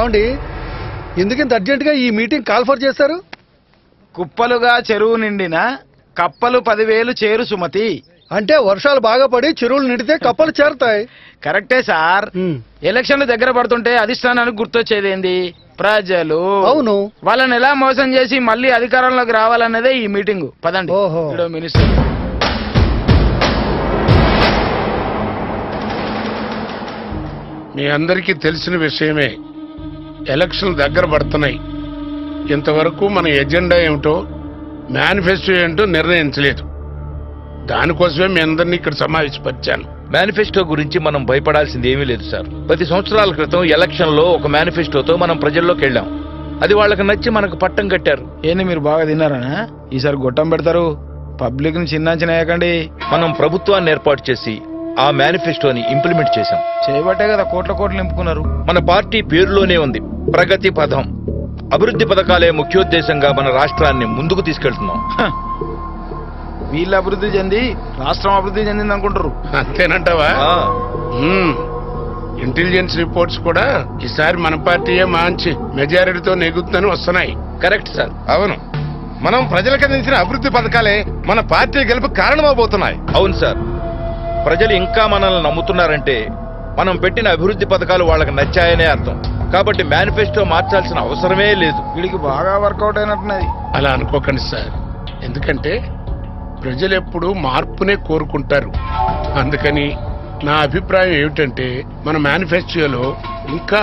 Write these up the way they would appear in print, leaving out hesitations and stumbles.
ఏమండి ఎందుకింత అర్జెంటుగా ఈ మీటింగ్ కాల్ఫర్ చేశారు? కుప్పలుగా చెరువు నిండిన కప్పలు 10,000 చేరు సుమతి. అంటే వర్షాలు బాగా పడి చెరువులు నిండితే కప్పలు చేరుతాయి. కరెక్టే సార్. ఎలక్షన్లు దగ్గర పడుతుంటే అధిష్టానానికి గుర్తొచ్చేదేంది? ప్రజలు. అవును. వాళ్ళని ఎలా మోసం చేసి మళ్ళీ అధికారంలోకి రావాలన్నదే ఈ మీటింగ్. పదండి. మినిస్టర్ మీ అందరికీ తెలిసిన విషయమే, ఎలక్షన్లు దగ్గర పడుతున్నాయి. ఇంతవరకు మన ఎజెండా ఏమిటో, మేనిఫెస్టో ఏంటో నిర్ణయించలేదు. దానికోసమే మీ అందరినీ ఇక్కడ సమావేశపరిచాను. మేనిఫెస్టో గురించి మనం భయపడాల్సింది ఏమీ లేదు సార్. 10 సంవత్సరాల క్రితం ఎలక్షన్ లో ఒక మేనిఫెస్టోతో మనం ప్రజల్లోకి వెళ్ళాం. అది వాళ్ళకి నచ్చి మనకు పట్టం కట్టారు. ఏంది మీరు బాగా తిన్నారనా? ఈసారి గొట్టం పెడతారు. పబ్లిక్ ని చిన్నాచినాయకండి. మనం ప్రభుత్వాన్ని ఏర్పాటు చేసి ఆ మేనిఫెస్టోని ఇంప్లిమెంట్ చేశాం. చేయబట్టే కదా కోట్ల నింపుకున్నారు. మన పార్టీ పేరులోనే ఉంది ప్రగతి పథం. అభివృద్ధి పథకాలే ముఖ్యోద్దేశంగా మన రాష్ట్రాన్ని ముందుకు తీసుకెళ్తున్నాం. వీళ్ళు అభివృద్ధి చెంది రాష్ట్రం అభివృద్ధి చెందింది అనుకుంటారు. అంతేనంటావా? ఇంటెలిజెన్స్ రిపోర్ట్స్ కూడా ఈసారి మన పార్టీయే మంచి మెజారిటీతో నెగ్గుతుందని వస్తున్నాయి. Correct sir. అవును, మనం ప్రజలకు అందించిన అభివృద్ధి పథకాలే మన పార్టీ గెలుపు కారణమవబోతున్నాయి. అవును సార్. ప్రజలు ఇంకా మనల్ని నమ్ముతున్నారంటే మనం పెట్టిన అభివృద్ధి పథకాలు వాళ్ళకి నచ్చాయనే అర్థం. కాబట్టి మేనిఫెస్టో మార్చాల్సిన అవసరమే లేదు. వీడికి బాగా వర్కౌట్ అయినట్టున్నది. అలా అనుకోకండి సార్. ఎందుకంటే ప్రజలు ఎప్పుడు మార్పునే కోరుకుంటారు. అందుకని నా అభిప్రాయం ఏమిటంటే మన మేనిఫెస్టోలో ఇంకా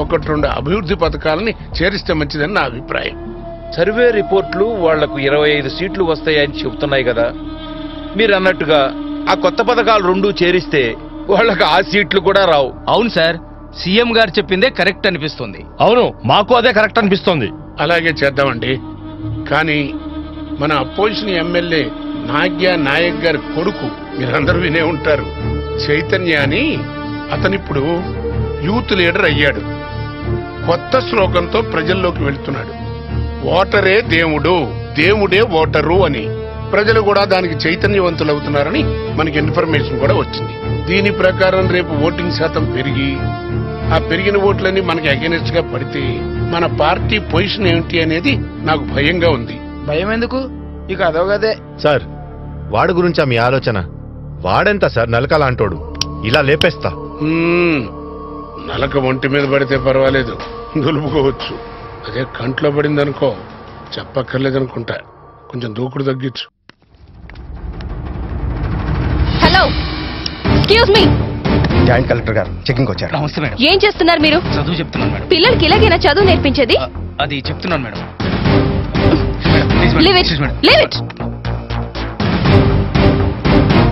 1-2 అభివృద్ధి పథకాలని చేరిస్తే మంచిదని నా అభిప్రాయం. సర్వే రిపోర్ట్లు వాళ్లకు 25 సీట్లు వస్తాయని చెబుతున్నాయి కదా. మీరు అన్నట్టుగా ఆ కొత్త పథకాలు 2 చేరిస్తే వాళ్ళకి ఆ సీట్లు కూడా రావు. అవును సార్, సీఎం గారు చెప్పిందే కరెక్ట్ అనిపిస్తుంది. అవును, మాకు అదే కరెక్ట్ అనిపిస్తోంది. అలాగే చేద్దామండి. కానీ మన అపోజిషన్ ఎమ్మెల్యే నాయక్ గారి కొడుకు మీరందరూ వినే ఉంటారు, చైతన్య అని. అతనిప్పుడు యూత్ లీడర్ అయ్యాడు. కొత్త శ్లోకంతో ప్రజల్లోకి వెళ్తున్నాడు. ఓటరే దేవుడు, దేవుడే ఓటరు అని. ప్రజలు కూడా దానికి చైతన్యవంతులవుతున్నారని మనకి ఇన్ఫర్మేషన్ కూడా వచ్చింది. దీని ప్రకారం రేపు ఓటింగ్ శాతం పెరిగి ఆ పెరిగిన ఓట్లన్నీ మనకి అగెనిస్ట్ గా పడితే మన పార్టీ పొజిషన్ ఏమిటి అనేది నాకు భయంగా ఉంది. భయం ఎందుకు? ఇక అదోగదే సార్, వాడి గురించా మీ ఆలోచన? వాడెంత సార్, నలకలాంటోడు. ఇలా లేపేస్తా. నలక ఒంటి మీద పడితే పర్వాలేదు, దులుపుకోవచ్చు. అదే కంట్లో పడిందనుకో చెప్పక్కర్లేదనుకుంటా. కొంచెం దూకుడు తగ్గించు. Hello, excuse me. Joint collector గారు చెకింగ్ వచ్చారు. నమస్తే మేడం. ఏం చేస్తున్నారు మీరు? చదువు చెప్తున్నాను మేడం. పిల్లలకి ఇలాగైనా చదువు నేర్పించేది? అది చెప్తున్నాను మేడం. Leave it.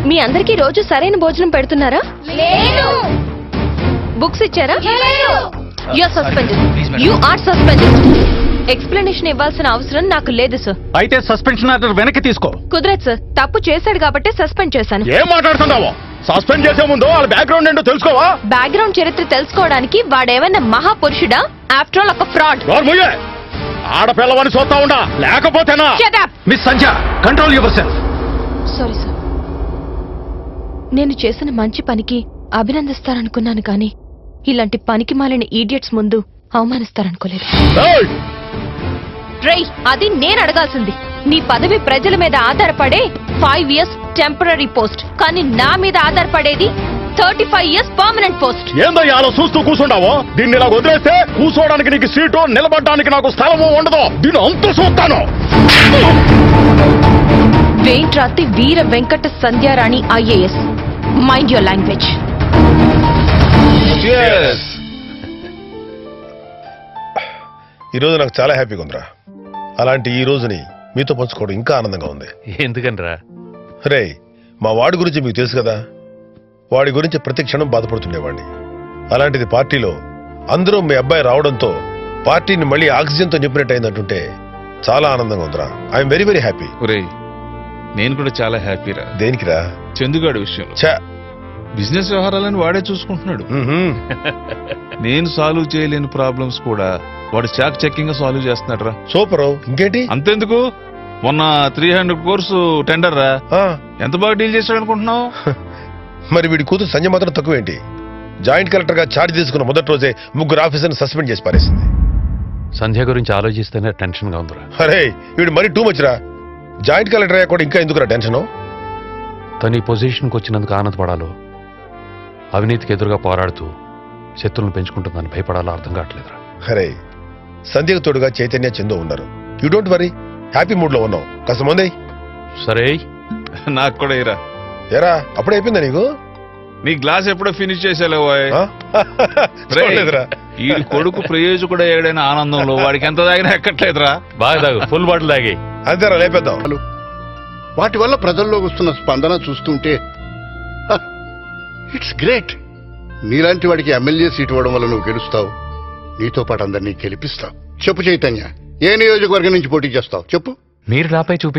మీ అందరికీ రోజు సరైన భోజనం పెడుతున్నారా? బుక్స్ ఇచ్చారా? You are suspended. You are suspended. Explanation ఇవ్వాల్సిన అవసరం నాకు లేదు సార్. అయితే సస్పెన్షన్ ఆర్డర్ వెనక్కి తీసుకో. కుదరదు సార్. తప్పు చేశాడు కాబట్టి సస్పెండ్ చేశాను. ఏం మాట్లాడుతున్నావో? సస్పెండ్ చేసే ముందు వాళ్ళ బ్యాక్గ్రౌండ్ ఏంటో తెలుసుకోవా? బ్యాక్గ్రౌండ్ చరిత్ర తెలుసుకోవడానికి వాడేమన్నా మహాపురుషుడా? ఆఫ్టర్ ఆల్ ఒక ఫ్రాడ్. ఆడపిల్లవని చూస్తా ఉండా, లేకపోతేనా? Miss Sandhya, control yourself. Sorry sir. నేను చేసిన మంచి పనికి అభినందిస్తారనుకున్నాను కానీ ఇలాంటి పనికి మాలిన ఈడియట్స్ ముందు అవమానిస్తారనుకోలేదు. రేయ్, అది నేను అడగాల్సింది. నీ పదవి ప్రజల మీద ఆధారపడే 5 years టెంపరరీ పోస్ట్, కానీ నా మీద ఆధారపడేది 35 years పర్మనెంట్ పోస్ట్. ఏందో అలా చూస్తూ కూర్చుంటావో? దీన్ని ఇలా వదిలేస్తే కూర్చోవడానికి నీకు సీటు, నిలబడడానికి నాకు స్థలము ఉండదు. దీన్ని అంత చూస్తాను. Ventrati Veera Venkata Sandhyarani IAS. Mind your language. ఈరోజు నాకు చాలా హ్యాపీగా ఉందిరా. అలాంటి ఈ రోజుని మీతో పంచుకోవడం ఇంకా ఆనందంగా ఉంది. ఎందుకనరా? రే, మా వాడి గురించి మీకు తెలుసు కదా. వాడి గురించి ప్రతి క్షణం బాధపడుతుండేవాడిని. అలాంటిది పార్టీలో అందరూ మీ అబ్బాయి రావడంతో పార్టీని మళ్ళీ ఆక్సిజన్తో నింపినట్టు అయిందంటుంటే చాలా ఆనందంగా ఉందిరా. I'm very very happy. నేను కూడా చాలా హ్యాపీరా. దేనికిరా? చందుగాడి విషయం. బిజినెస్ వ్యవహారాలను వాడే చూసుకుంటున్నాడు. నేను సాల్వ్ చేయలేని ప్రాబ్లమ్స్ కూడా వాడు చాకచక్యంగా సాల్వ్ చేస్తున్నాడు రా. సూపర్. ఇంకేంటి? అంతెందుకు, మొన్న 300 crores టెండర్ రా. ఎంత బాగా డీల్ చేశాడు అనుకుంటున్నావు? మరి వీడి కూతురు సంజయ్ మాత్రం తక్కువేంటి? జాయింట్ కలెక్టర్ గా ఛార్జ్ తీసుకున్న మొదటి రోజే 3 ఆఫీసర్ని సస్పెండ్ చేసి పారేసింది. సంధ్య గురించి ఆలోచిస్తేనే టెన్షన్ గా ఉందిరా. అరే వీడు మరీ టూ మచ్ రా. జాయింట్ కలెక్టర్ అయ్యా కూడా ఇంకా ఎందుకురా టెన్షన్? తను ఈ పొజిషన్కి వచ్చినందుకు ఆనందపడాలో, అవినీతికి ఎదురుగా పోరాడుతూ శత్రువులను పెంచుకుంటుందని భయపడాలో అర్థం కావట్లేదురా. అరే సంధ్యకు తోడుగా చైతన్య చందు ఉన్నారు. You don't worry, happy mood లో ఉన్నావు. కాస్త ముందే సరే నాకు కూడా ఇరా. ఏరా అప్పుడే అయిపోయిందా నీకు? నీ గ్లాస్ ఎప్పుడో ఫినిష్ చేసేలేవా? చూడలేదురా. ఈ కొడుకు ప్రయోజకుడు అయ్యాడైన ఆనందంలో వాడికి ఎంత తాగినా ఎక్కట్లేదురా. బాగా తాగు, ఫుల్ బాటిల్ తాగి. అంతేరా, లేపేద్దాం. వాటి వల్ల ప్రజల్లో వస్తున్న స్పందన చూస్తుంటే ఇట్స్ గ్రేట్. నీలాంటి వాడికి ఎమ్మెల్యే సీట్ ఇవ్వడం వల్ల నువ్వు గెలుస్తావు, నీతో పాటు అందరినీ గెలిపిస్తావు. చెప్పు చైతన్య, ఏ నియోజకవర్గం నుంచి పోటీ చేస్తావు చెప్పు. మీరు నాపై చూపి